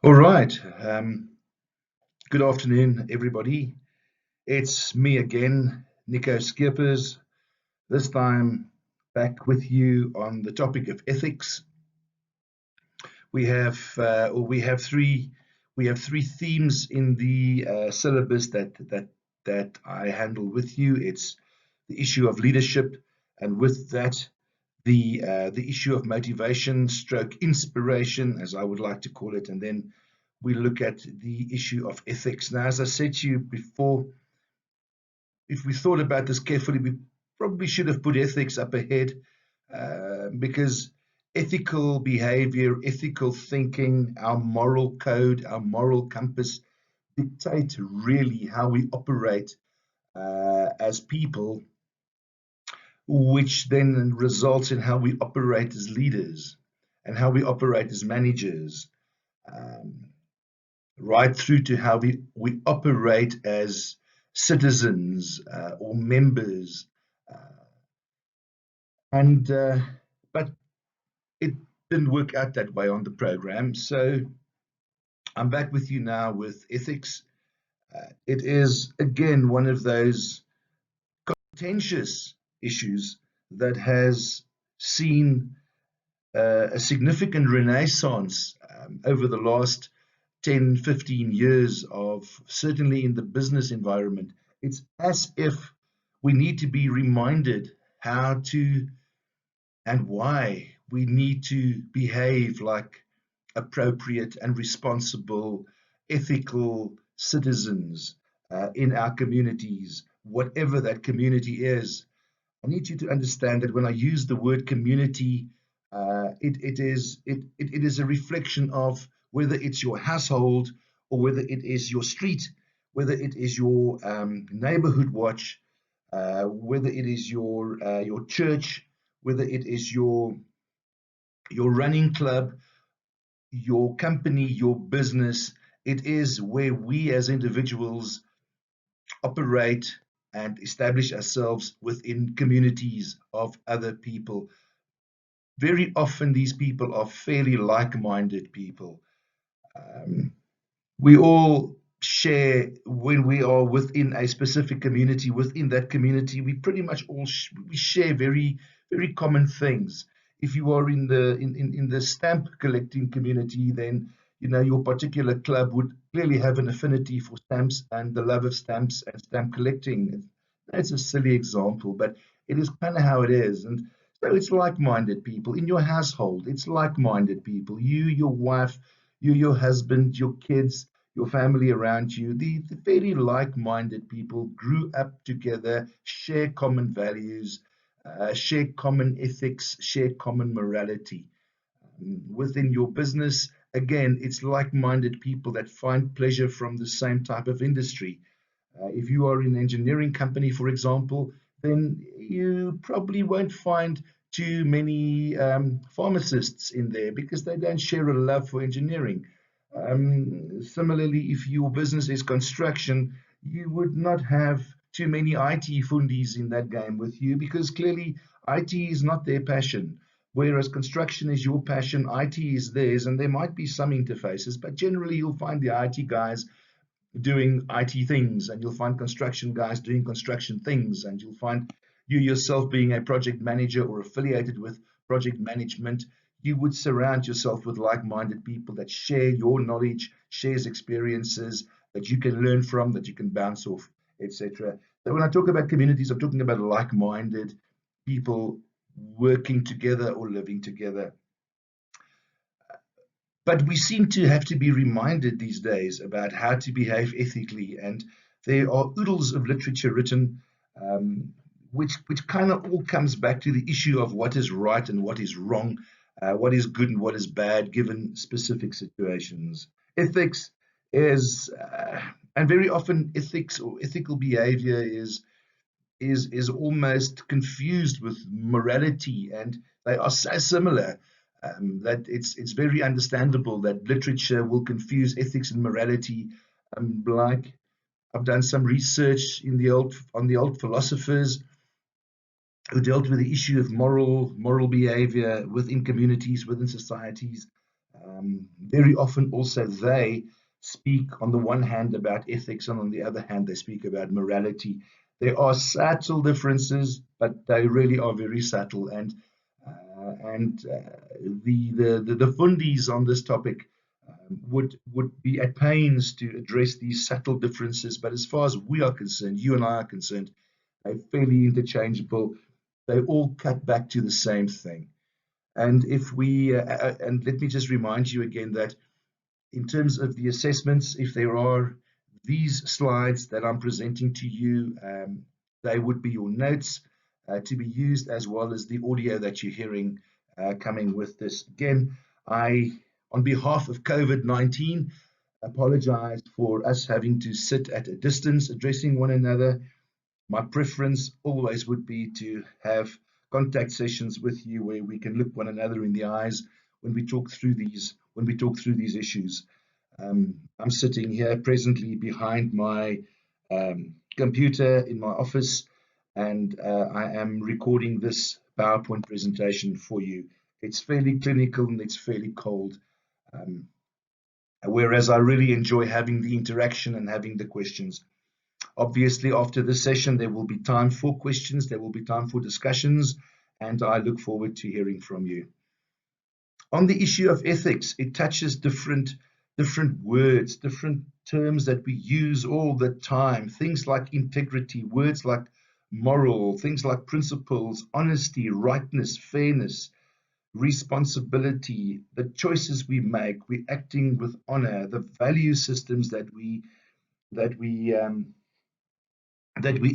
All right. Good afternoon, everybody. It's me again, Nico Skippers. This time back with you on the topic of ethics. We have three themes in the syllabus that I handle with you. It's the issue of leadership, and with that, the issue of motivation, stroke inspiration, as I would like to call it, and then we look at the issue of ethics. Now, as I said to you before, if we thought about this carefully, we probably should have put ethics up ahead because ethical behavior, ethical thinking, our moral code, our moral compass dictate really how we operate as people, which then results in how we operate as leaders and how we operate as managers. Um, right through to how we operate as citizens or members. Uh, and But it didn't work out that way on the program. So I'm back with you now with ethics. It is again one of those contentious issues that has seen a significant renaissance over the last 10, 15 years of certainly in the business environment. It's as if we need to be reminded how to and why we need to behave like appropriate and responsible, ethical citizens in our communities, whatever that community is. I need you to understand that when I use the word community, it is a reflection of whether it's your household or whether it is your street, whether it is your neighborhood watch, whether it is your church, whether it is your running club, your company, your business. It is where we as individuals operate and establish ourselves within communities of other people. Very often, these people are fairly like-minded people. Um, we all share when we are within a specific community. Within that community, we pretty much all we share very common things. If you are in the stamp collecting community, then your particular club would clearly have an affinity for stamps and the love of stamps and stamp collecting. That's a silly example, but it is kind of how it is. And so it's like-minded people in your household. It's like-minded people. You, your wife, your husband, your kids, your family around you, the very like-minded people grew up together, share common values, share common ethics, share common morality. Within your business, again, it's like-minded people that find pleasure from the same type of industry. If you are in an engineering company, for example, then you probably won't find too many pharmacists in there because they don't share a love for engineering. Similarly, if your business is construction, you would not have too many IT fundies in that game with you because clearly IT is not their passion. Whereas construction is your passion, IT is theirs, and there might be some interfaces, but generally you'll find the IT guys doing IT things, and you'll find construction guys doing construction things, and you'll find you yourself being a project manager or affiliated with project management. You would surround yourself with like-minded people that share your knowledge, shares experiences that you can learn from, that you can bounce off, etc. So when I talk about communities, I'm talking about like-minded people working together or living together. But we seem to have to be reminded these days about how to behave ethically, and there are oodles of literature written, which kind of all comes back to the issue of what is right and what is wrong, what is good and what is bad, given specific situations. Ethics and very often ethics or ethical behavior is almost confused with morality, and they are so similar that it's very understandable that literature will confuse ethics and morality. Like I've done some research on the old philosophers who dealt with the issue of moral behavior within communities, within societies. Very often also they speak on the one hand about ethics, and on the other hand they speak about morality. There are subtle differences, but they really are very subtle. And the fundies on this topic would be at pains to address these subtle differences. But as far as we are concerned, you and I are concerned, they're fairly interchangeable. They all cut back to the same thing. And if we and let me just remind you again that in terms of the assessments, if there are these slides that I'm presenting to you, they would be your notes to be used, as well as the audio that you're hearing coming with this. Again, on behalf of COVID-19, apologize for us having to sit at a distance addressing one another. My preference always would be to have contact sessions with you where we can look one another in the eyes when we talk through these issues. I'm sitting here presently behind my computer in my office, and I am recording this PowerPoint presentation for you. It's fairly clinical and it's fairly cold, whereas I really enjoy having the interaction and having the questions. Obviously, after this session, there will be time for questions, there will be time for discussions, and I look forward to hearing from you. On the issue of ethics, it touches different words, different terms that we use all the time. Things like integrity, words like moral, things like principles, honesty, rightness, fairness, responsibility, the choices we make, we're acting with honor, the value systems that we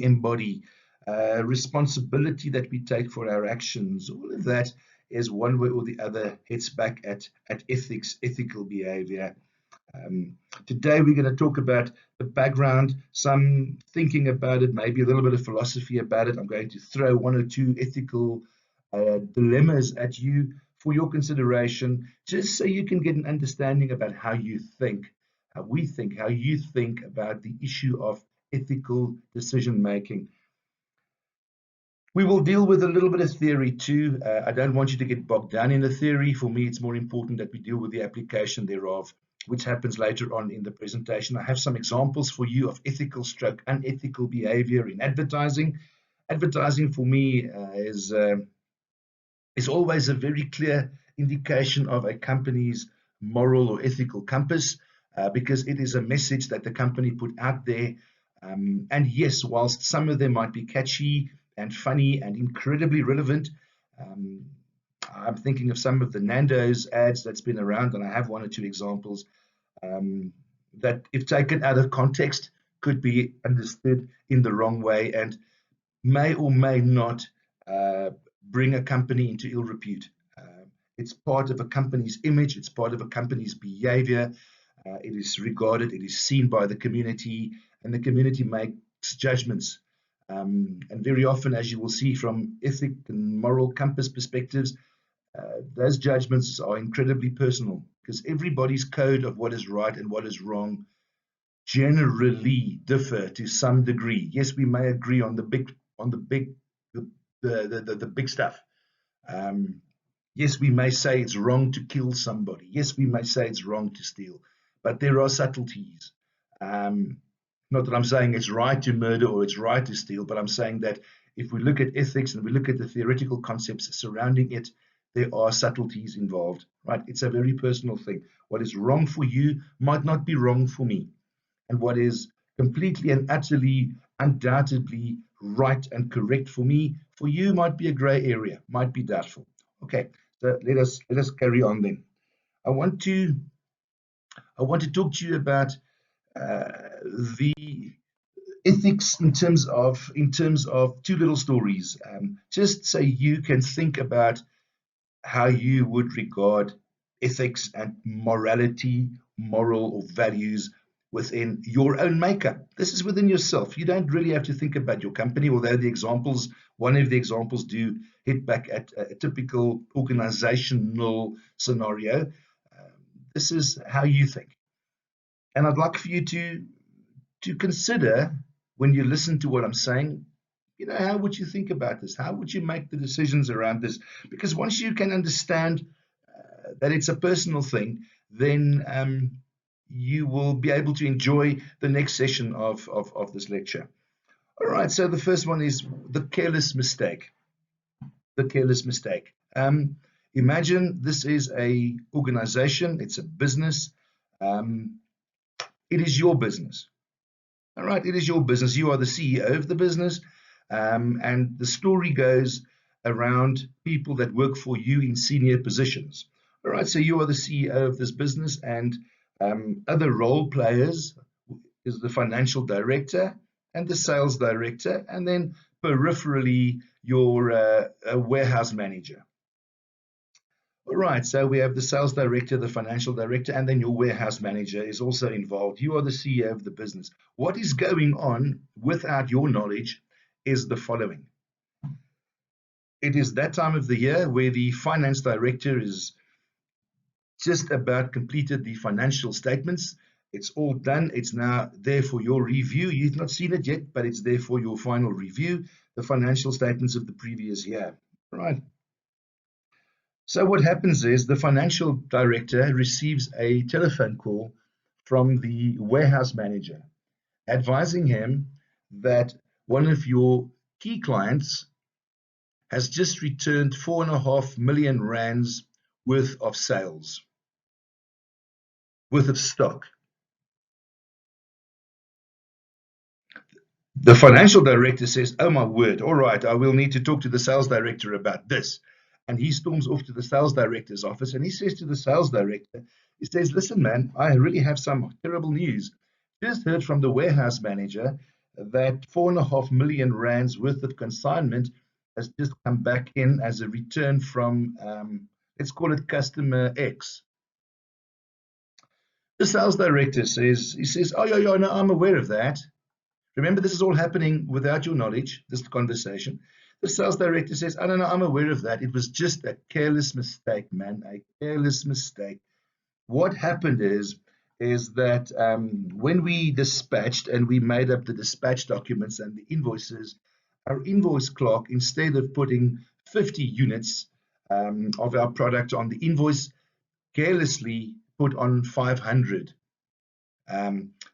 embody, responsibility that we take for our actions. All of that is one way or the other hits back at ethics, ethical behavior. Today we're going to talk about the background, some thinking about it, maybe a little bit of philosophy about it. I'm going to throw one or two ethical dilemmas at you for your consideration, just so you can get an understanding about how you think, how we think, how you think about the issue of ethical decision making. We will deal with a little bit of theory too. I don't want you to get bogged down in the theory. For me, it's more important that we deal with the application thereof, which happens later on in the presentation. I have some examples for you of ethical stroke unethical behavior in advertising. Advertising for me is always a very clear indication of a company's moral or ethical compass, because it is a message that the company put out there. And yes, whilst some of them might be catchy and funny and incredibly relevant, I'm thinking of some of the Nando's ads that's been around, and I have one or two examples that, if taken out of context, could be understood in the wrong way and may or may not bring a company into ill repute. It's part of a company's image, it's part of a company's behavior. It is regarded, it is seen by the community, and the community makes judgments. And very often, as you will see from ethic and moral compass perspectives, those judgments are incredibly personal, because everybody's code of what is right and what is wrong generally differ to some degree. Yes, we may agree on the big stuff. Yes, we may say it's wrong to kill somebody. Yes, we may say it's wrong to steal, but there are subtleties. Not that I'm saying it's right to murder or it's right to steal, but I'm saying that if we look at ethics and we look at the theoretical concepts surrounding it, there are subtleties involved, right? It's a very personal thing. What is wrong for you might not be wrong for me. And what is completely and utterly, undoubtedly right and correct for me, for you might be a gray area, might be doubtful. Okay, so let us carry on then. I want to talk to you about the ethics in terms of two little stories, just so you can think about how you would regard ethics and morality, moral or values within your own makeup. This is within yourself. You don't really have to think about your company, although one of the examples do hit back at a typical organizational scenario. This is how you think. And I'd like for you to consider, when you listen to what I'm saying, how would you think about this? How would you make the decisions around this? Because once you can understand that it's a personal thing, then you will be able to enjoy the next session of this lecture. All right, so the first one is the careless mistake. The careless mistake. Imagine this is a organization, it's a business. Um, it is your business. All right, it is your business. You are the CEO of the business. And the story goes around people that work for you in senior positions. All right, so you are the CEO of this business, and other role players is the financial director and the sales director, and then peripherally your warehouse manager. All right, so we have the sales director, the financial director, and then your warehouse manager is also involved. You are the CEO of the business. What is going on without your knowledge is the following. It is that time of the year where the finance director is just about completed the financial statements. It's all done. It's now there for your review. You've not seen it yet, but it's there for your final review, the financial statements of the previous year. Right. So what happens is the financial director receives a telephone call from the warehouse manager advising him that one of your key clients has just returned 4.5 million rands worth of sales, worth of stock. The financial director says, "Oh my word, all right, I will need to talk to the sales director about this." And he storms off to the sales director's office and he says to the sales director, he says, "Listen, man, I really have some terrible news. Just heard from the warehouse manager that 4.5 million rands worth of consignment has just come back in as a return from, let's call it customer X." The sales director says, "Oh, yeah, no, I'm aware of that. Remember, this is all happening without your knowledge, this conversation." The sales director says, "Oh, no, I'm aware of that. It was just a careless mistake, man, a careless mistake. What happened is that when we dispatched and we made up the dispatch documents and the invoices, our invoice clerk, instead of putting 50 units of our product on the invoice, carelessly put on 500.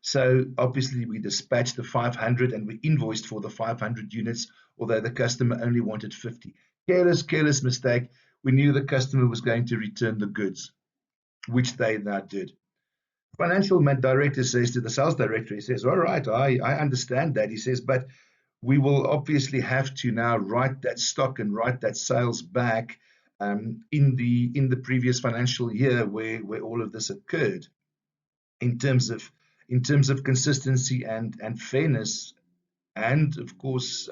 So obviously we dispatched the 500 and we invoiced for the 500 units, although the customer only wanted 50. Careless mistake. We knew the customer was going to return the goods, which they now did." Financial director says to the sales director, he says, "All right, I understand that." He says, "But we will obviously have to now write that stock and write that sales back in the previous financial year where all of this occurred, in terms of consistency and fairness, and of course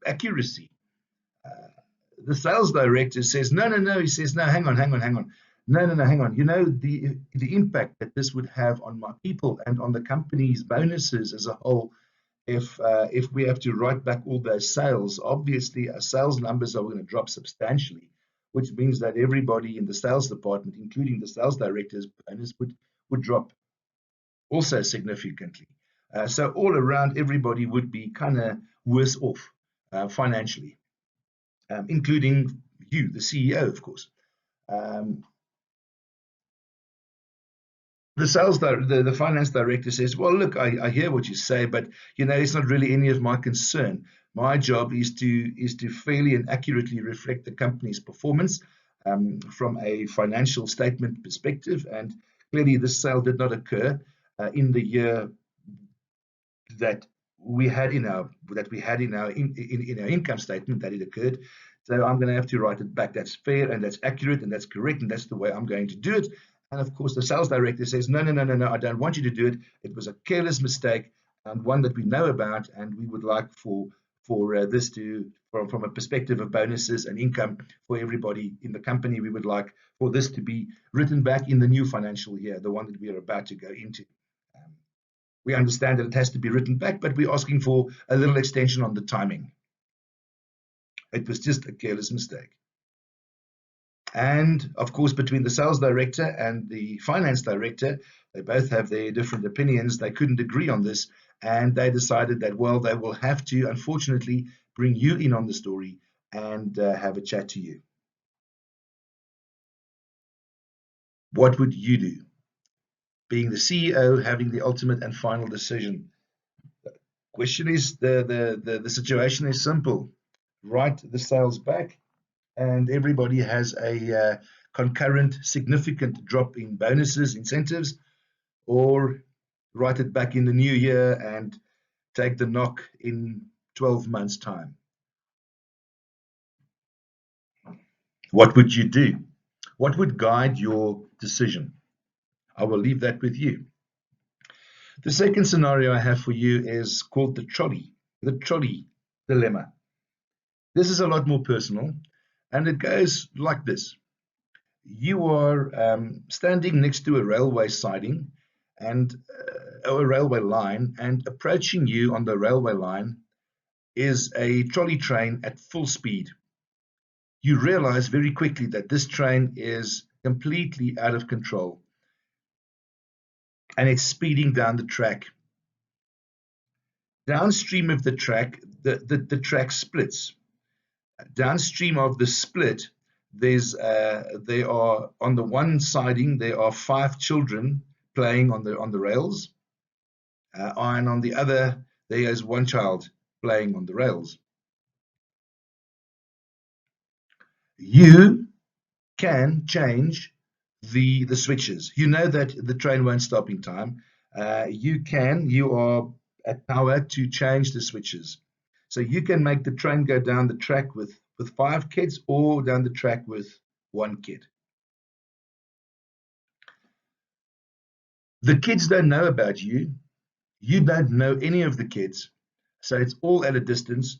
accuracy." The sales director says, no. He says, "No, hang on. No, hang on. You know, the impact that this would have on my people and on the company's bonuses as a whole, if we have to write back all those sales, obviously our sales numbers are going to drop substantially, which means that everybody in the sales department, including the sales director's bonus, would drop also significantly. So all around, everybody would be kind of worse off financially, including you, the CEO, of course." Um, the finance director says, "Well, look, I hear what you say, but it's not really any of my concern. My job is to fairly and accurately reflect the company's performance from a financial statement perspective, and clearly this sale did not occur in the year that we had in our income statement that it occurred. So I'm going to have to write it back. That's fair and that's accurate and that's correct, and that's the way I'm going to do it." And of course, the sales director says, no, I don't want you to do it. It was a careless mistake and one that we know about, and we would like for this to, from a perspective of bonuses and income for everybody in the company, we would like for this to be written back in the new financial year, the one that we are about to go into. We understand that it has to be written back, but we're asking for a little extension on the timing. It was just a careless mistake. And of course, between the sales director and the finance director, they both have their different opinions. They couldn't agree on this, and they decided that, well, they will have to, unfortunately, bring you in on the story and have a chat to you. What would you do? Being the CEO, having the ultimate and final decision. Question is, the situation is simple. Write the sales back, and everybody has a concurrent significant drop in bonuses, incentives, or write it back in the new year and take the knock in 12 months' time. What would you do? What would guide your decision? I will leave that with you. The second scenario I have for you is called the trolley dilemma. This is a lot more personal, and it goes like this. You are standing next to a railway siding and a railway line, and approaching you on the railway line is a trolley train at full speed. You realize very quickly that this train is completely out of control and it's speeding down the track. Downstream of the track, the track splits. Downstream of the split, there are on the one siding there are 5 children playing on the rails, and on the other there is 1 child playing on the rails. You can change the switches. You know that the train won't stop in time. You are at power to change the switches. So you can make the train go down the track with 5 kids or down the track with 1 kid. The kids don't know about you. You don't know any of the kids. So it's all at a distance.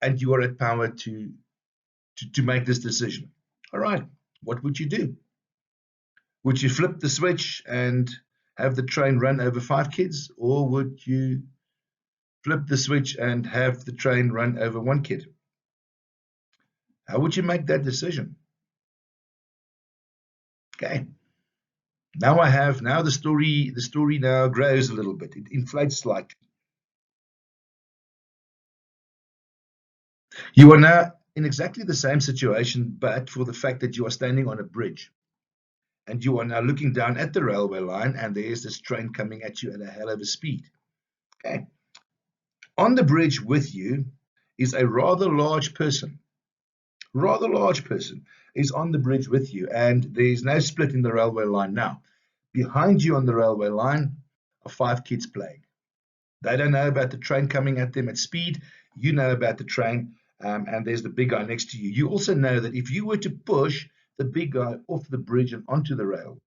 And you are at power to make this decision. All right, what would you do? Would you flip the switch and have the train run over 5 kids, or would you flip the switch and have the train run over 1 kid? How would you make that decision? Okay. Now the story now grows a little bit. It inflates slightly. You are now in exactly the same situation, but for the fact that you are standing on a bridge. And you are now looking down at the railway line, and there's this train coming at you at a hell of a speed. Okay. On the bridge with you is a rather large person. Is on the bridge with you, and there's no split in the railway line now. Behind you on the railway line are 5 kids playing. They don't know about the train coming at them at speed. You know about the train, and there's the big guy next to you. You also know that if you were to push the big guy off the bridge and onto the rails,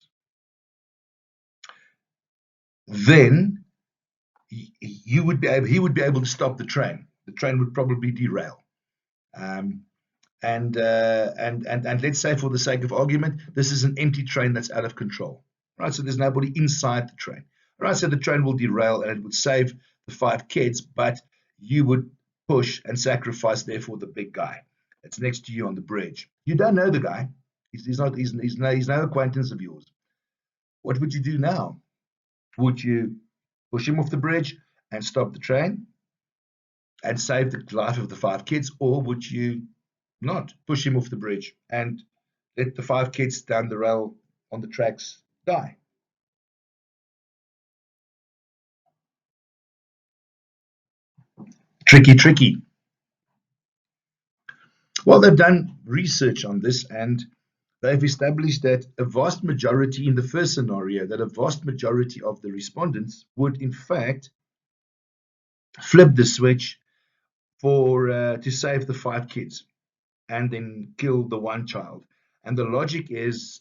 then he would be able to stop the train. The train would probably derail. And let's say, for the sake of argument, this is an empty train that's out of control, right? So there's nobody inside the train, right? So the train will derail and it would save the 5 kids, but you would push and sacrifice, therefore, the big guy that's next to you on the bridge. You don't know the guy. He's no acquaintance of yours. What would you do now? Would you push him off the bridge and stop the train and save the life of the 5 kids, or would you not push him off the bridge and let the 5 kids down the rail on the tracks die? Tricky. Well, they've done research on this, and they've established that a vast majority, in the first scenario, that a vast majority of the respondents would in fact flip the switch to save the 5 kids and then kill the 1 child. And the logic is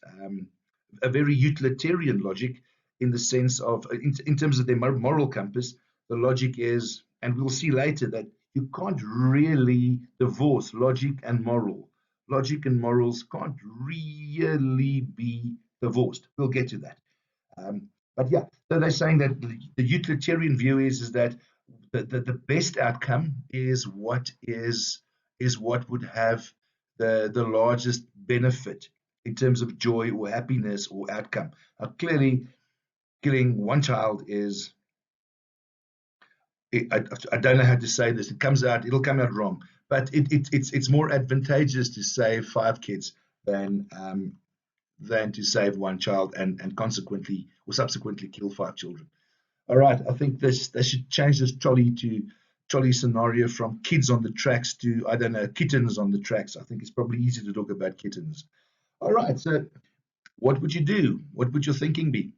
a very utilitarian logic, in the sense of, in terms of their moral compass. The logic is, and we'll see later, that you can't really divorce logic and moral. Logic and morals can't really be divorced. We'll get to that. But yeah, so they're saying that the utilitarian view is that the best outcome is what would have the largest benefit in terms of joy or happiness or outcome. Now, clearly, killing 1 child I don't know how to say this. It'll come out wrong. but it's more advantageous to save 5 kids than to save one child and consequently or subsequently kill 5 children. All right, I think they should change this trolley scenario from kids on the tracks to, I don't know, kittens on the tracks. I think it's probably easy to talk about kittens. All right, so what would you do? What would your thinking be?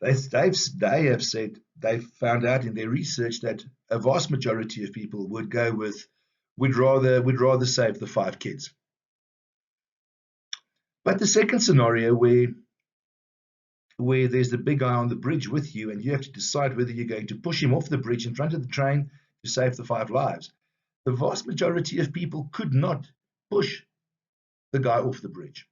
They have said they've found out in their research that a vast majority of people would go with would rather save the 5 kids. But the second scenario where there's the big guy on the bridge with you and you have to decide whether you're going to push him off the bridge in front of the train to save the 5 lives. The vast majority of people could not push the guy off the bridge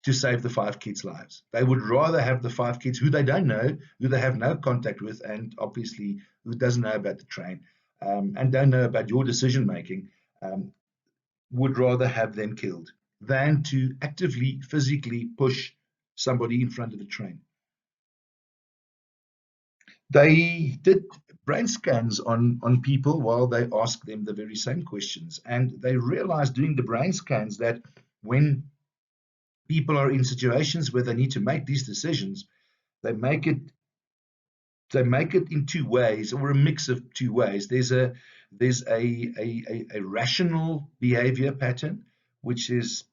to save the 5 kids' lives. They would rather have the 5 kids who they don't know, who they have no contact with, and obviously who doesn't know about the train and don't know about your decision making, would rather have them killed than to actively, physically push somebody in front of a train. They did brain scans on people while they asked them the very same questions. And they realized doing the brain scans that when people are in situations where they need to make these decisions, they make it in 2 ways, or a mix of 2 ways. There's a rational behavior pattern, which is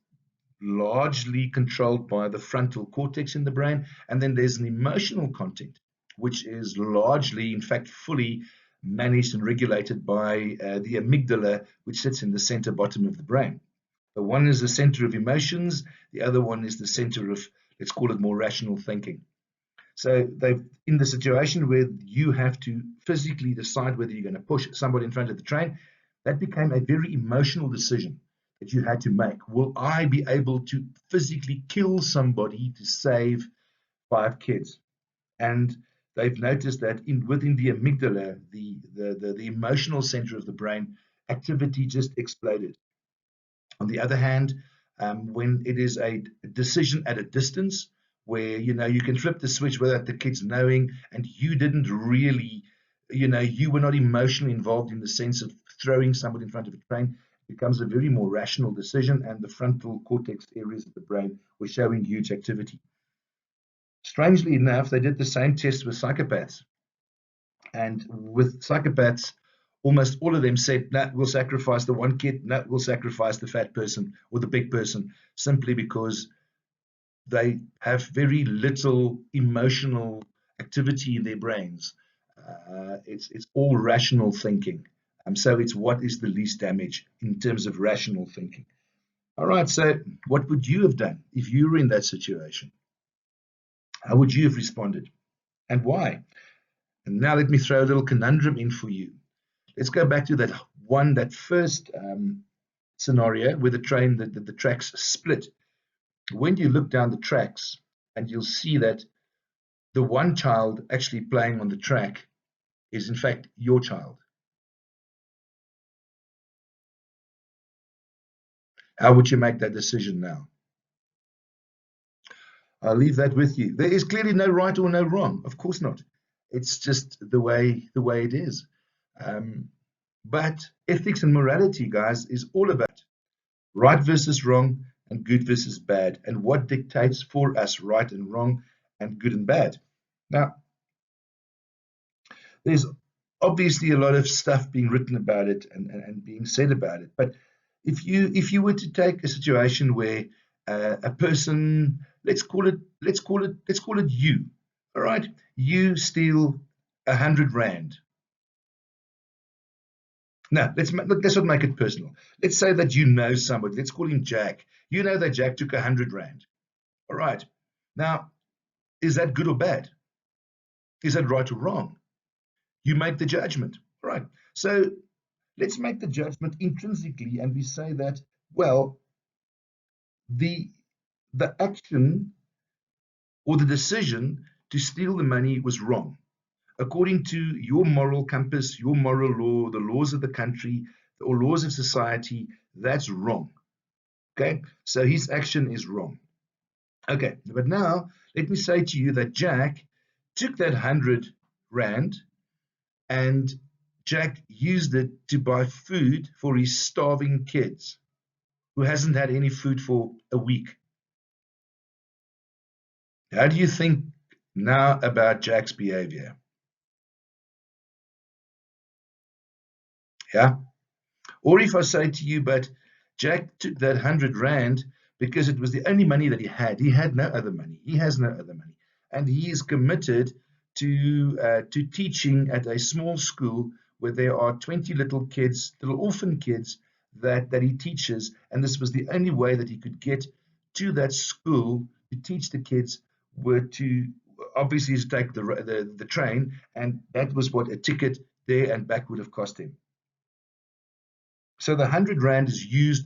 largely controlled by the frontal cortex in the brain, and then there's an emotional content, which is largely, in fact, fully managed and regulated by the amygdala, which sits in the center bottom of the brain. The one is the center of emotions, the other one is the center of, let's call it, more rational thinking. So they've, in the situation where you have to physically decide whether you're going to push somebody in front of the train, that became a very emotional decision that you had to make. Will I be able to physically kill somebody to save 5 kids? And they've noticed that within the amygdala, the emotional center of the brain, activity just exploded. On the other hand, when it is a decision at a distance, where you can flip the switch without the kids knowing, and you didn't really, you were not emotionally involved in the sense of throwing somebody in front of a train, it becomes a very more rational decision, and the frontal cortex areas of the brain were showing huge activity. Strangely enough, they did the same test with psychopaths. And with psychopaths, almost all of them said, no, we'll sacrifice the 1 kid, no, we'll sacrifice the fat person or the big person, simply because they have very little emotional activity in their brains. It's all rational thinking. So it's what is the least damage in terms of rational thinking. All right, so what would you have done if you were in that situation? How would you have responded? And why? And now let me throw a little conundrum in for you. Let's go back to that first scenario where the tracks split. When you look down the tracks, and you'll see that the one child actually playing on the track is in fact your child. How would you make that decision now? I'll leave that with you. There is clearly no right or no wrong. Of course not. It's just the way it is. But ethics and morality, guys, is all about right versus wrong and good versus bad, and what dictates for us right and wrong and good and bad. Now, there's obviously a lot of stuff being written about it and being said about it. But if you were to take a situation where a person, let's call it you, all right, you steal 100 rand. Now let's not make it personal. Let's say that you know somebody. Let's call him Jack. You know that Jack took 100 rand. All right. Now, is that good or bad? Is that right or wrong? You make the judgment. All right. So let's make the judgment intrinsically, and we say that, well, the action or the decision to steal the money was wrong. According to your moral compass, your moral law, the laws of the country, or laws of society, that's wrong. Okay, so his action is wrong. Okay, but now let me say to you that Jack took that 100 rand and Jack used it to buy food for his starving kids who hasn't had any food for a week. How do you think now about Jack's behavior? Yeah. Or if I say to you, but Jack took that 100 Rand because it was the only money that he had. He had no other money. He has no other money. And he is committed to teaching at a small school where there are 20 little kids, little orphan kids that he teaches. And this was the only way that he could get to that school to teach the kids were to obviously take the train. And that was what a ticket there and back would have cost him. So the 100 Rand is used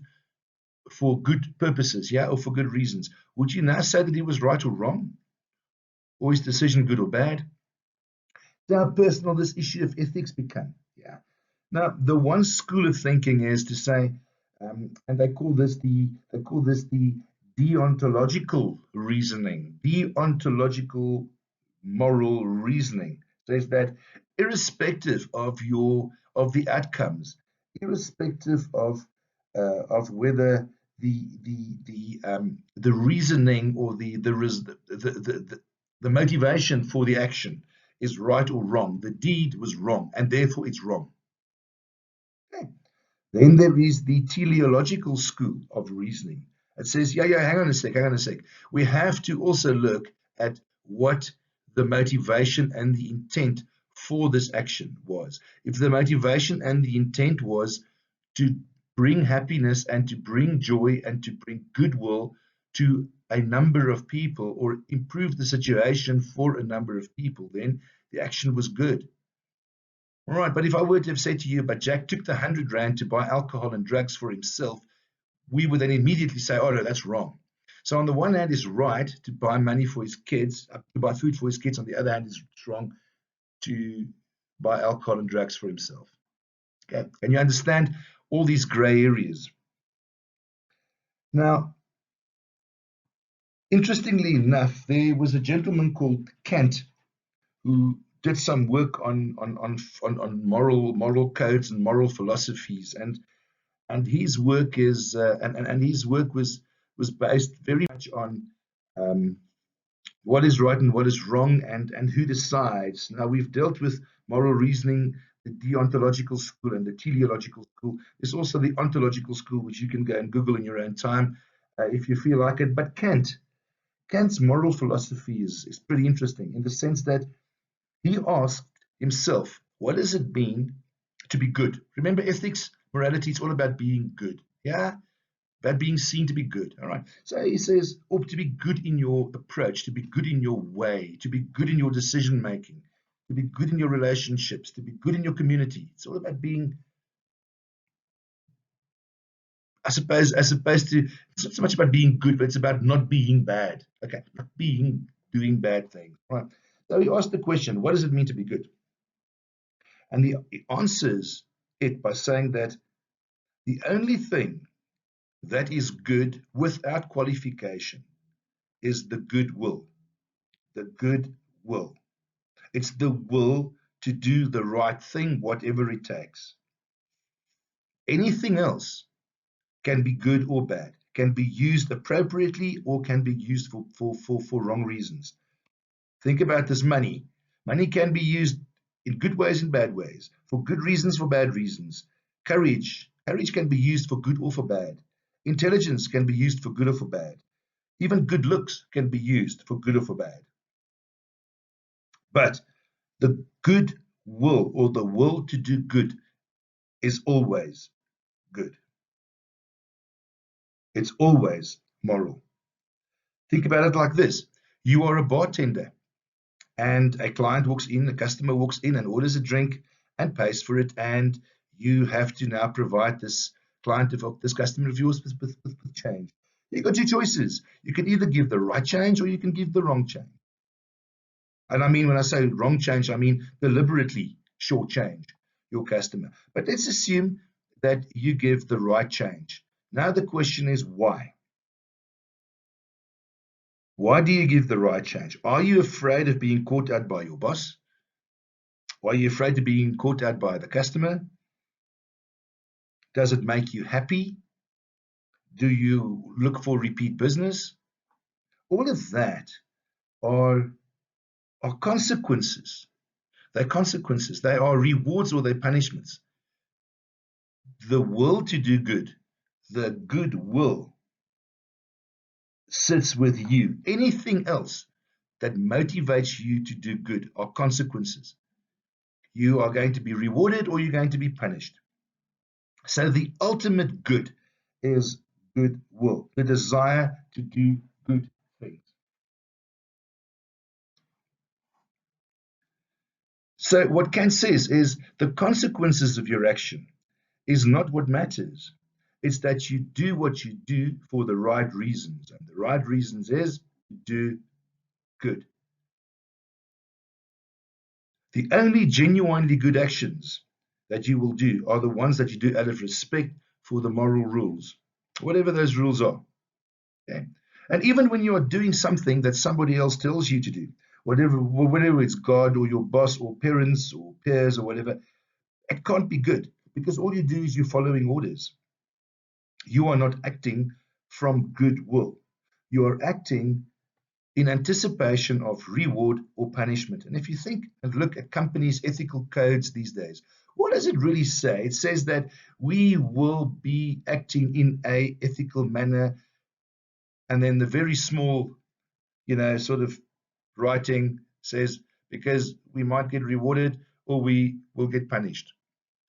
for good purposes, yeah, or for good reasons. Would you now say that he was right or wrong? Or his decision good or bad? How personal this issue of ethics become. Yeah. Now, the one school of thinking is to say, and they call this the deontological reasoning, deontological moral reasoning. Says that irrespective of the outcomes, irrespective of whether the reasoning or the motivation for the action is right or wrong. The deed was wrong, and therefore it's wrong. Okay. Then there is the teleological school of reasoning. It says, yeah, hang on a sec. We have to also look at what the motivation and the intent for this action was. If the motivation and the intent was to bring happiness and to bring joy and to bring goodwill to a number of people or improve the situation for a number of people, then the action was good. All right, but if I were to have said to you, but Jack took the 100 Rand to buy alcohol and drugs for himself, we would then immediately say, oh, no, that's wrong. So on the one hand, it's right to buy money for his kids, to buy food for his kids. On the other hand, it's wrong to buy alcohol and drugs for himself. Okay, and you understand all these gray areas. Now, interestingly enough, there was a gentleman called Kant who did some work on moral codes and moral philosophies, and his work is and his work was based very much on what is right and what is wrong, and who decides. Now we've dealt with moral reasoning, the deontological school, and the teleological school. There's also the ontological school, which you can go and Google in your own time if you feel like it. But Kant's moral philosophy is pretty interesting in the sense that he asked himself, what does it mean to be good? Remember, ethics, morality, it's all about being good. Yeah? About being seen to be good. All right. So he says, or to be good in your approach, to be good in your way, to be good in your decision making, to be good in your relationships, to be good in your community. It's all about being, as opposed to, it's not so much about being good, but it's about not being bad. Okay. Not doing bad things. All right. So he asked the question, what does it mean to be good? And he answers it by saying that the only thing that is good without qualification is the goodwill. The good will. It's the will to do the right thing, whatever it takes. Anything else can be good or bad, can be used appropriately or can be used for wrong reasons. Think about this money. Money can be used in good ways and bad ways, for good reasons, for bad reasons. Courage can be used for good or for bad. Intelligence can be used for good or for bad. Even good looks can be used for good or for bad. But the good will, or the will to do good, is always good. It's always moral. Think about it like this. You are a bartender and a client walks in, a customer walks in and orders a drink and pays for it, and you have to now provide this this customer of yours with change. You've got two choices. You can either give the right change or you can give the wrong change. And I mean, when I say wrong change, I mean deliberately shortchange your customer. But let's assume that you give the right change. Now the question is why? Why do you give the right change? Are you afraid of being caught out by your boss? Are you afraid of being caught out by the customer? Does it make you happy? Do you look for repeat business? All of that are, are consequences. They're consequences. They are rewards or they're punishments. The will to do good, the goodwill sits with you. Anything else that motivates you to do good are consequences. You are going to be rewarded or you're going to be punished. So the ultimate good is goodwill, the desire to do good things. So what Kant says is the consequences of your action is not what matters. It's that you do what you do for the right reasons. And the right reasons is to do good. The only genuinely good actions that you will do are the ones that you do out of respect for the moral rules, whatever those rules are. Okay? And even when you are doing something that somebody else tells you to do, whatever it's God or your boss or parents or peers or whatever, it can't be good because all you do is you're following orders. You are not acting from goodwill. You are acting in anticipation of reward or punishment. And if you think and look at companies' ethical codes these days, what does it really say? It says that we will be acting in a ethical manner, and then the very small, sort of writing says because we might get rewarded or we will get punished.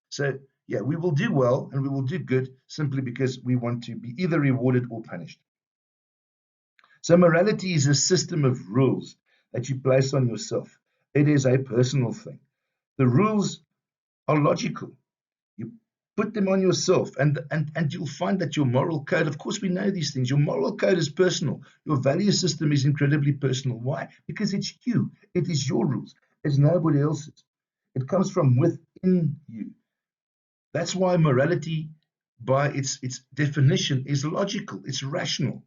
So yeah, we will do well and we will do good simply because we want to be either rewarded or punished. So morality is a system of rules that you place on yourself. It is a personal thing. The rules are logical. You put them on yourself, and you'll find that your moral code, of course, we know these things. Your moral code is personal. Your value system is incredibly personal. Why? Because it's you. It is your rules. It's nobody else's. It comes from within you. That's why morality, by its definition, is logical. It's rational.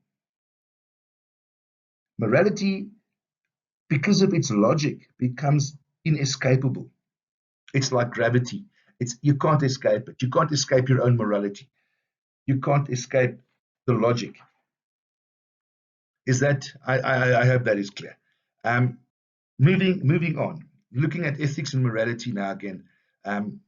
Morality, because of its logic, becomes inescapable. It's like gravity. You can't escape it. You can't escape your own morality. You can't escape the logic. Is that I hope that is clear. Um, moving on, looking at ethics and morality now again. Um,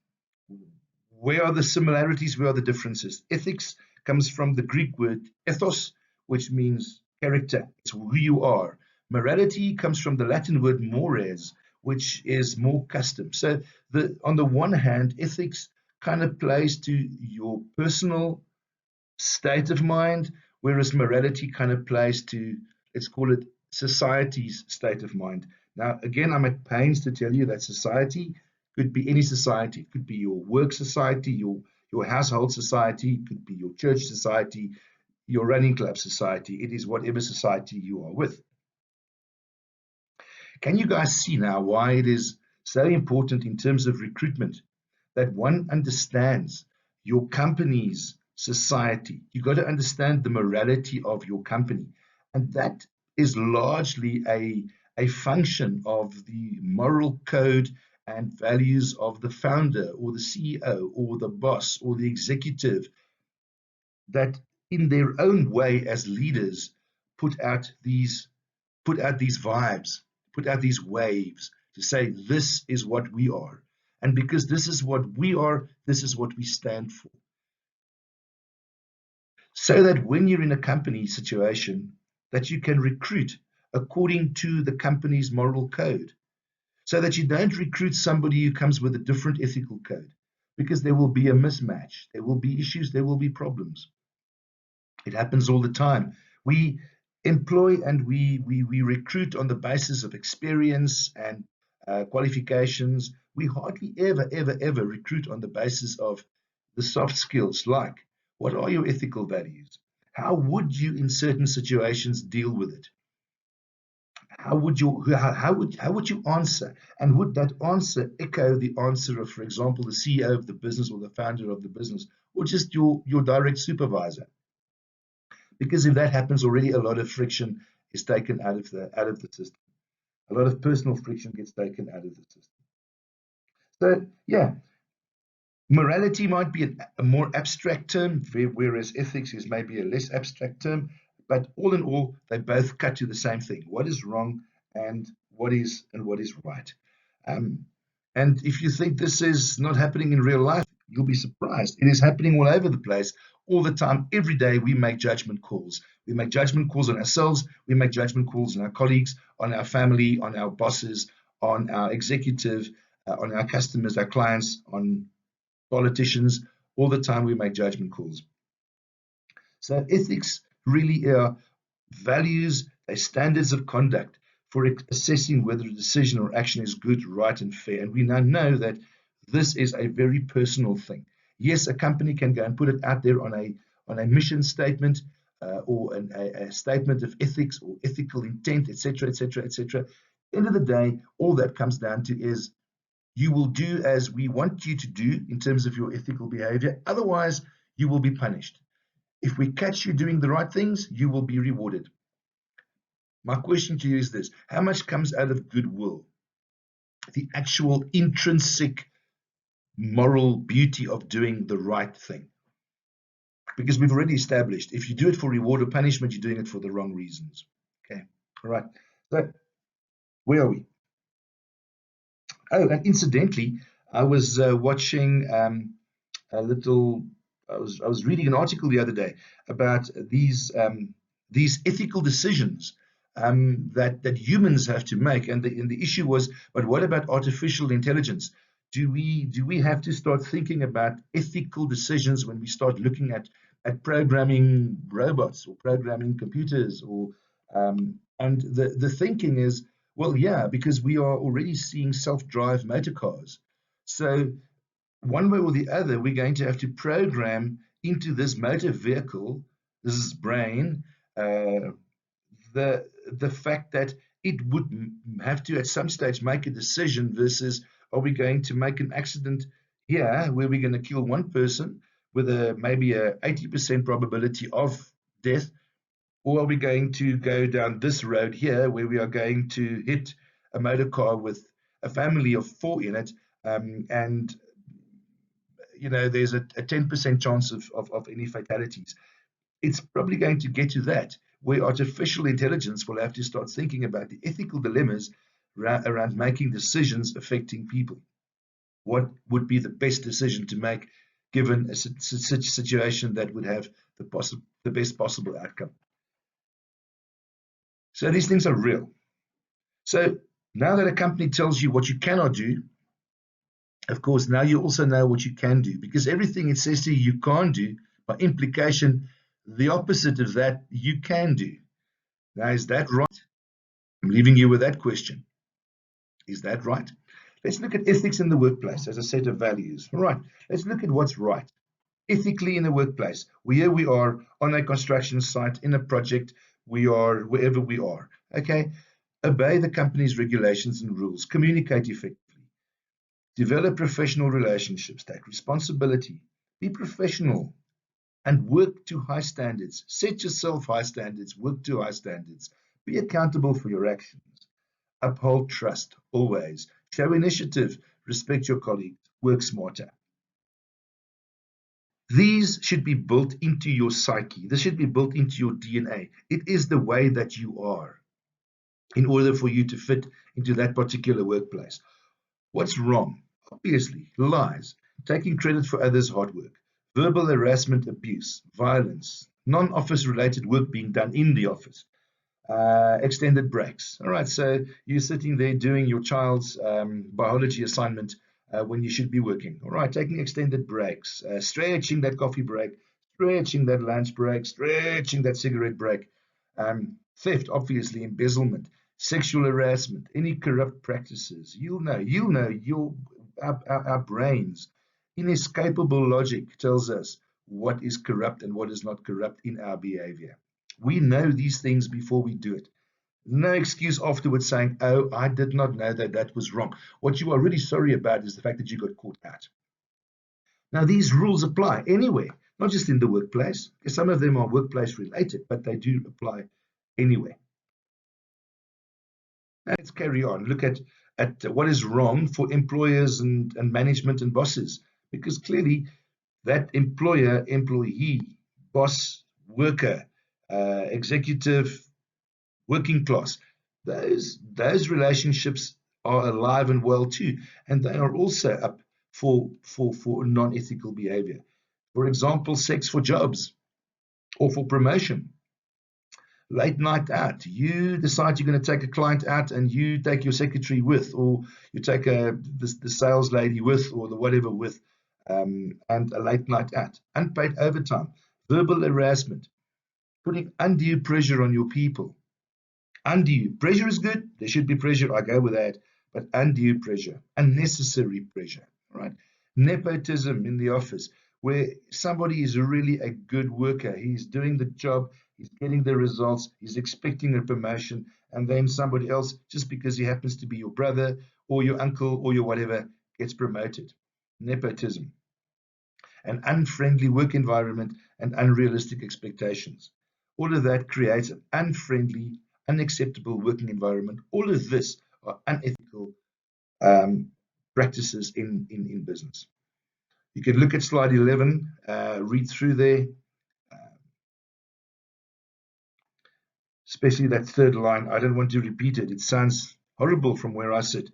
where are the similarities? Where are the differences? Ethics comes from the Greek word ethos, which means character. It's who you are. Morality comes from the Latin word mores, which is more custom. So on the one hand, ethics kind of plays to your personal state of mind, whereas morality kind of plays to, let's call it, society's state of mind. Now, again, I'm at pains to tell you that society could be any society. It could be your work society, your household society, it could be your church society, your running club society. It is whatever society you are with. Can you guys see now why it is so important in terms of recruitment that one understands your company's society? You got to understand the morality of your company. And that is largely a function of the moral code and values of the founder or the CEO or the boss or the executive that in their own way as leaders put out these vibes, put out these waves to say, this is what we are. And because this is what we are, this is what we stand for. So that when you're in a company situation, that you can recruit according to the company's moral code. So that you don't recruit somebody who comes with a different ethical code, because there will be a mismatch. There will be issues, there will be problems. It happens all the time. We employ and we recruit on the basis of experience and qualifications. We hardly ever recruit on the basis of the soft skills, like what are your ethical values? How would you, in certain situations, deal with it? How would you answer? And would that answer echo the answer of, for example, the CEO of the business or the founder of the business, or just your direct supervisor? Because if that happens already, a lot of friction is taken out of the system. A lot of personal friction gets taken out of the system. So, yeah, morality might be a more abstract term, whereas ethics is maybe a less abstract term. But all in all, they both cut to the same thing: what is wrong and what is right. Um, and if you think this is not happening in real life, you'll be surprised. It is happening all over the place, all the time. Every day we make judgment calls. We make judgment calls on ourselves. We make judgment calls on our colleagues, on our family, on our bosses, on our executive, on our customers, our clients, on politicians. All the time we make judgment calls. So ethics really are values, they're standards of conduct for assessing whether a decision or action is good, right, and fair. And we now know that this is a very personal thing. Yes, a company can go and put it out there on a mission statement, or a statement of ethics or ethical intent, etc., etc., etc. End of the day, all that comes down to is you will do as we want you to do in terms of your ethical behavior. Otherwise, you will be punished. If we catch you doing the right things, you will be rewarded. My question to you is this: how much comes out of goodwill? The actual intrinsic moral beauty of doing the right thing. Because we've already established if you do it for reward or punishment, you're doing it for the wrong reasons. Okay, all right. So, where are we? Oh, and incidentally, I was watching a little. I was reading an article the other day about these ethical decisions that humans have to make, and the issue was, but what about artificial intelligence? Do we have to start thinking about ethical decisions when we start looking at programming robots or programming computers or and the thinking is, well, yeah, because we are already seeing self-drive motor cars. So one way or the other, we're going to have to program into this motor vehicle, this brain, uh, the fact that it would have to at some stage make a decision versus are we going to make an accident here where we're going to kill one person with a maybe a 80% probability of death, or are we going to go down this road here where we are going to hit a motor car with a family of four in it, and there's a 10% chance of any fatalities. It's probably going to get to that where artificial intelligence will have to start thinking about the ethical dilemmas around making decisions affecting people. What would be the best decision to make given a situation that would have the best possible outcome? So these things are real. So now that a company tells you what you cannot do, of course, now you also know what you can do, because everything it says to you can't do, by implication, the opposite of that you can do. Now, is that right? I'm leaving you with that question. Is that right? Let's look at ethics in the workplace as a set of values. All right, let's look at what's right. Ethically in the workplace, here we are on a construction site, in a project, we are wherever we are. Okay, obey the company's regulations and rules, communicate effectively, develop professional relationships, take responsibility, be professional, and work to high standards. Set yourself high standards, work to high standards, be accountable for your actions, uphold trust always, show initiative, respect your colleagues, work smarter. These should be built into your psyche. This should be built into your DNA. It is the way that you are in order for you to fit into that particular workplace. What's wrong? Obviously, lies, taking credit for others' hard work, verbal harassment, abuse, violence, non-office related work being done in the office, extended breaks. All right, so you're sitting there doing your child's biology assignment when you should be working. All right, taking extended breaks, stretching that coffee break, stretching that lunch break, stretching that cigarette break. Theft, obviously, embezzlement, sexual harassment, any corrupt practices. You'll know our brains, inescapable logic tells us what is corrupt and what is not corrupt in our behavior. We know these things before we do it. No excuse afterwards saying, oh, I did not know that that was wrong. What you are really sorry about is the fact that you got caught out. Now, these rules apply anywhere, not just in the workplace, because some of them are workplace related, but they do apply anywhere. Let's carry on. Look at what is wrong for employers and management and bosses, because clearly that employer, employee, boss, worker, executive, working class, those relationships are alive and well too, and they are also up for non-ethical behavior. For example, sex for jobs or for promotion. Late night out. You decide you're going to take a client out and you take your secretary with, or you take the sales lady with, or the whatever with, and a late night out. Unpaid overtime, verbal harassment, putting undue pressure on your people. Undue pressure is good. There should be pressure. I go with that. But undue pressure, unnecessary pressure, right? Nepotism in the office, where somebody is really a good worker. He's doing the job. He's getting the results. He's expecting a promotion. And then somebody else, just because he happens to be your brother or your uncle or your whatever, gets promoted. Nepotism. An unfriendly work environment and unrealistic expectations. All of that creates an unfriendly, unacceptable working environment. All of this are unethical practices in business. You can look at slide 11, read through there, especially that third line. I don't want to repeat it. It sounds horrible from where I sit.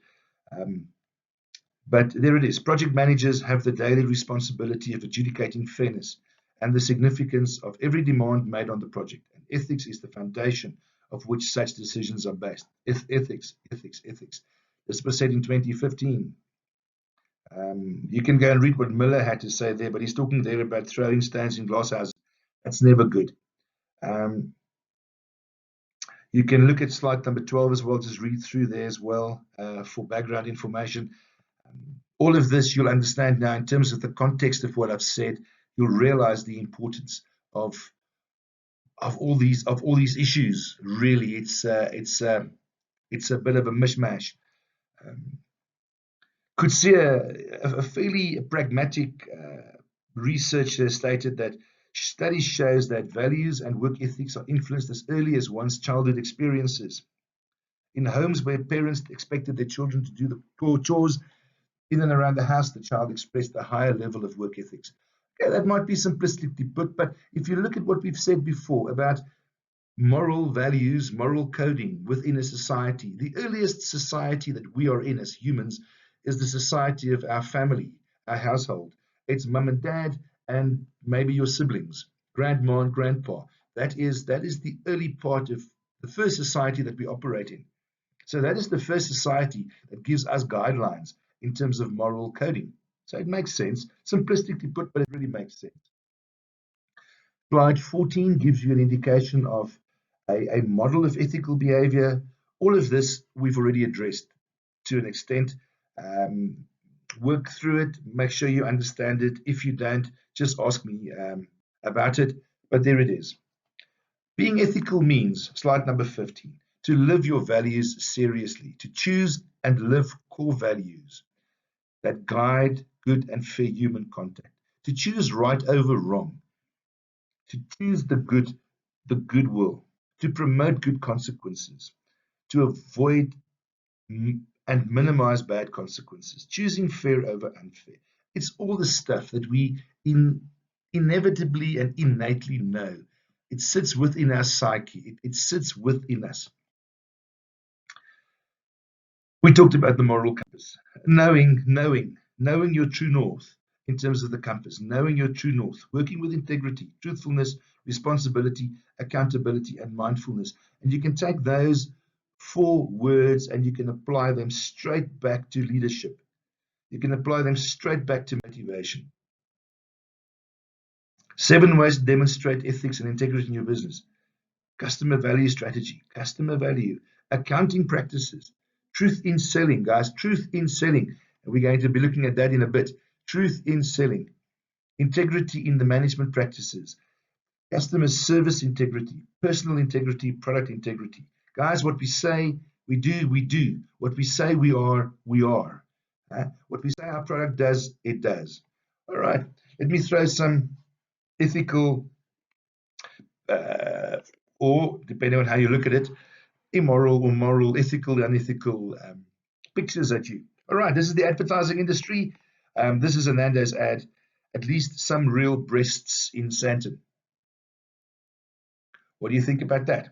But there it is. Project managers have the daily responsibility of adjudicating fairness and the significance of every demand made on the project. And ethics is the foundation of which such decisions are based. Ethics. This was said in 2015. You can go and read what Miller had to say there, but he's talking there about throwing stones in glass houses. That's never good. You can look at slide number 12 as well, just read through there as well for background information. All of this you'll understand now in terms of the context of what I've said. You'll realize the importance of all these issues. Really, it's a bit of a mishmash. Could see a fairly pragmatic researcher stated that studies shows that values and work ethics are influenced as early as one's childhood experiences. In homes where parents expected their children to do the chores in and around the house, the child expressed a higher level of work ethics. Okay, that might be simplistically put, but if you look at what we've said before about moral values, moral coding within a society, the earliest society that we are in as humans is the society of our family, our household. It's mum and dad and maybe your siblings, grandma and grandpa. That is the early part of the first society that we operate in. So that is the first society that gives us guidelines in terms of moral coding. So it makes sense, simplistically put, but it really makes sense. Slide 14 gives you an indication of a model of ethical behavior. All of this we've already addressed to an extent. Work through it, make sure you understand it. If you don't, just ask me about it. But there it is. Being ethical means, slide number 15, to live your values seriously, to choose and live core values that guide good and fair human contact, to choose right over wrong, to choose the goodwill, to promote good consequences, to avoid and minimize bad consequences, choosing fair over unfair. It's all the stuff that we inevitably and innately know. It sits within our psyche. It sits within us. We talked about the moral compass, knowing your true north in terms of the compass, knowing your true north, working with integrity, truthfulness, responsibility, accountability, and mindfulness. And you can take those 4 words and you can apply them straight back to leadership. You can apply them straight back to motivation. 7 ways to demonstrate ethics and integrity in your business. Customer value strategy, customer value, accounting practices, truth in selling, guys, truth in selling. And we're going to be looking at that in a bit. Truth in selling, integrity in the management practices, customer service integrity, personal integrity, product integrity. Guys, what we say we do, we do. What we say we are, we are. What we say our product does, it does. All right, let me throw some ethical, or depending on how you look at it, immoral or moral, ethical, unethical pictures at you. All right, this is the advertising industry. This is a Nando's ad. At least some real breasts in Santon. What do you think about that?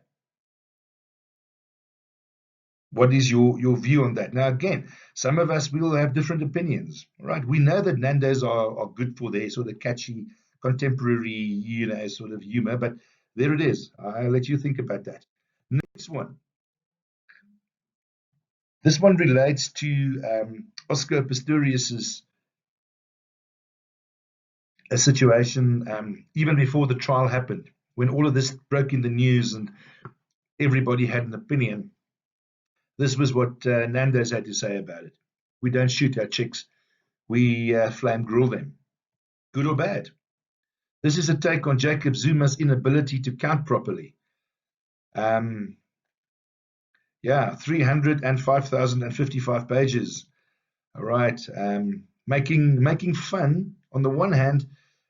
What is your view on that? Now, again, some of us will have different opinions, right? We know that Nando's are good for their sort of catchy, contemporary, sort of humor, but there it is. I'll let you think about that. Next one. This one relates to Oscar Pistorius's a situation even before the trial happened, when all of this broke in the news and everybody had an opinion. This was what Nando's had to say about it. We don't shoot our chicks, we flame grill them. Good or bad? This is a take on Jacob Zuma's inability to count properly. Yeah, 305,055 pages. All right. Making fun. On the one hand,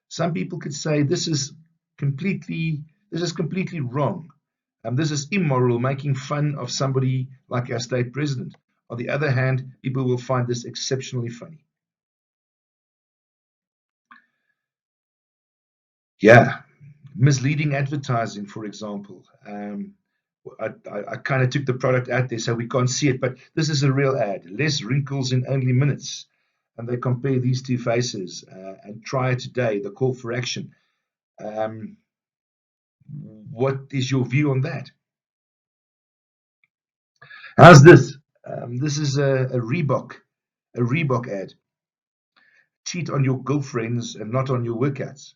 some people could say this is completely wrong. This is immoral, making fun of somebody like our state president. On the other hand, people will find this exceptionally funny. Yeah, misleading advertising, for example. I kind of took the product out there so we can't see it, but this is a real ad. Less wrinkles in only minutes. And they compare these two faces and try today, the call for action. What is your view on that? How's this? This is a Reebok ad. Cheat on your girlfriends and not on your workouts.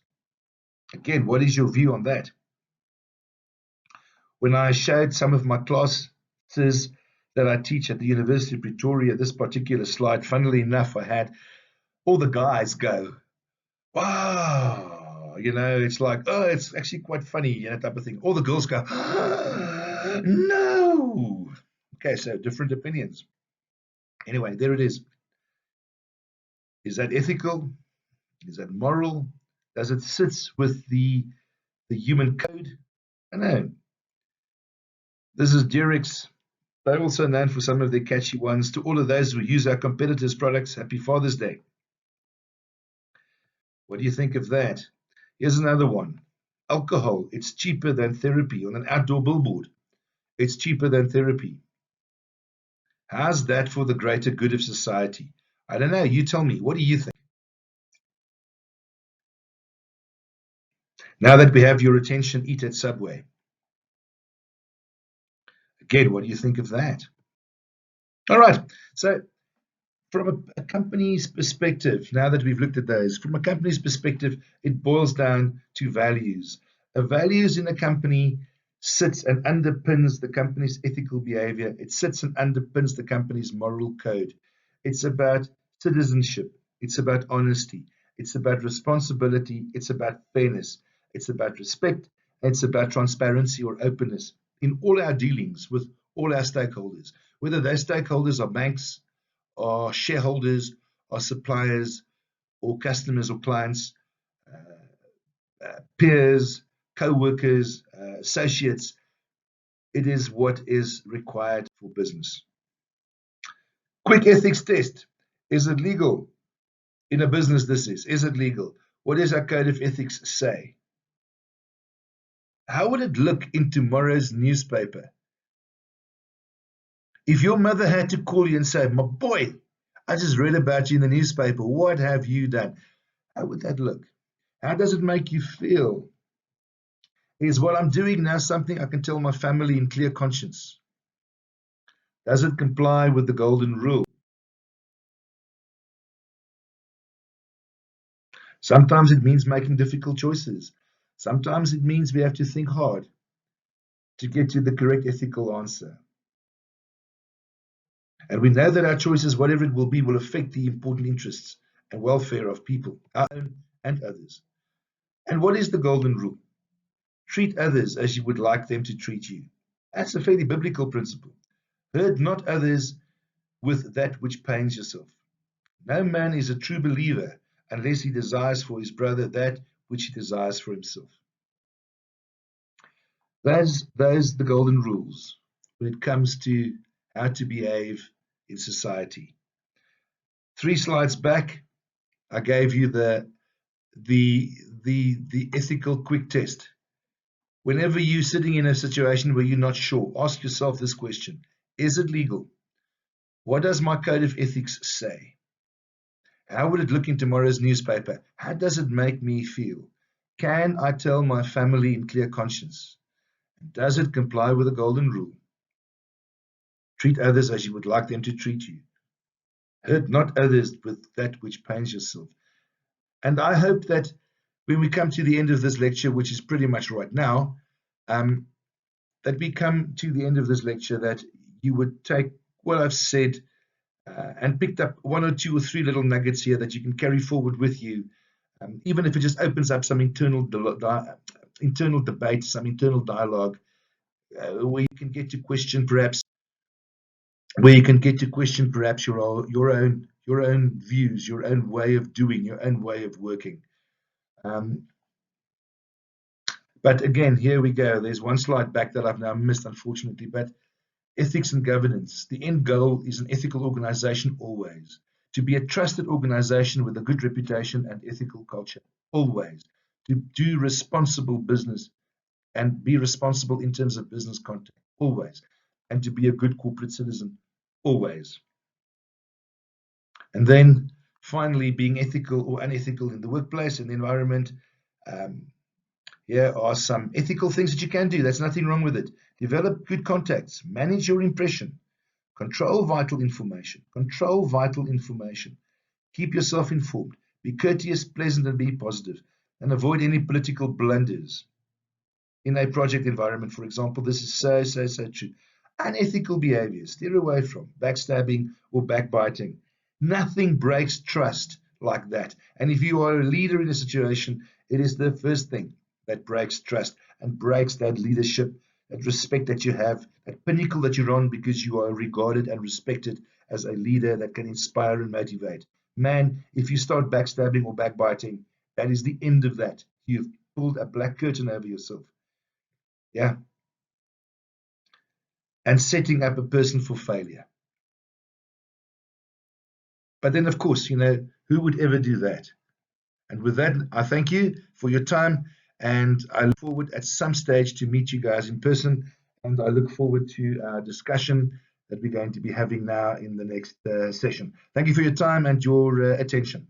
Again, what is your view on that? When I showed some of my classes that I teach at the University of Pretoria, this particular slide, funnily enough, I had all the guys go, wow, it's like, oh, it's actually quite funny, type of thing. All the girls go, no. Okay, so different opinions. Anyway, there it is. Is that ethical? Is that moral? Does it sit with the human code? I don't know. This is Durex. They're also known for some of their catchy ones. To all of those who use our competitors' products, happy Father's Day. What do you think of that? Here's another one. Alcohol, it's cheaper than therapy, on an outdoor billboard. It's cheaper than therapy. How's that for the greater good of society? I don't know. You tell me. What do you think? Now that we have your attention, eat at Subway. Again, what do you think of that? All right. So, from a company's perspective, now that we've looked at those, from a company's perspective, it boils down to values. A values in a company sits and underpins the company's ethical behavior. It sits and underpins the company's moral code. It's about citizenship. It's about honesty. It's about responsibility. It's about fairness. It's about respect. It's about transparency or openness in all our dealings with all our stakeholders, whether those stakeholders are banks, or shareholders, or suppliers, or customers, or clients, peers, co-workers, associates. It is what is required for business. Quick ethics test. Is it legal? In a business, this is it legal? What does our code of ethics say? How would it look in tomorrow's newspaper? If your mother had to call you and say, my boy, I just read about you in the newspaper, what have you done? How would that look? How does it make you feel? Is what I'm doing now something I can tell my family in clear conscience? Does it comply with the golden rule? Sometimes it means making difficult choices. Sometimes it means we have to think hard to get to the correct ethical answer. And we know that our choices, whatever it will be, will affect the important interests and welfare of people, our own and others. And what is the golden rule? Treat others as you would like them to treat you. That's a fairly biblical principle. Hurt not others with that which pains yourself. No man is a true believer unless he desires for his brother that which he desires for himself. Those the golden rules. when it comes to how to behave in society. 3 slides back, I gave you the ethical quick test. Whenever you're sitting in a situation where you're not sure, ask yourself this question: is it legal? What does my code of ethics say? How would it look in tomorrow's newspaper? How does it make me feel? Can I tell my family in clear conscience? Does it comply with the golden rule? Treat others as you would like them to treat you. Hurt not others with that which pains yourself. And I hope that when we come to the end of this lecture, which is pretty much right now, that we come to the end of this lecture that you would take what I've said and picked up 1 or 2 or 3 little nuggets here that you can carry forward with you, even if it just opens up some internal debate, some internal dialogue, where you can get to question perhaps your own views, your own way of doing, your own way of working. But again, here we go. There's 1 slide back that I've now missed, unfortunately. But ethics and governance. The end goal is an ethical organization always. To be a trusted organization with a good reputation and ethical culture, always. To do responsible business and be responsible in terms of business conduct, always. And to be a good corporate citizen, always. And then finally, being ethical or unethical in the workplace and the environment. Here are some ethical things that you can do. There's nothing wrong with it. Develop good contacts. Manage your impression. Control vital information. Control vital information. Keep yourself informed. Be courteous, pleasant, and be positive. And avoid any political blunders. In a project environment, for example, this is so true. Unethical behavior. Steer away from backstabbing or backbiting. Nothing breaks trust like that. And if you are a leader in a situation, it is the first thing that breaks trust and breaks that leadership, that respect that you have, that pinnacle that you're on because you are regarded and respected as a leader that can inspire and motivate. Man, if you start backstabbing or backbiting, that is the end of that. You've pulled a black curtain over yourself. Yeah. And setting up a person for failure. But then, of course, who would ever do that? And with that, I thank you for your time. And I look forward at some stage to meet you guys in person. And I look forward to our discussion that we're going to be having now in the next session. Thank you for your time and your attention.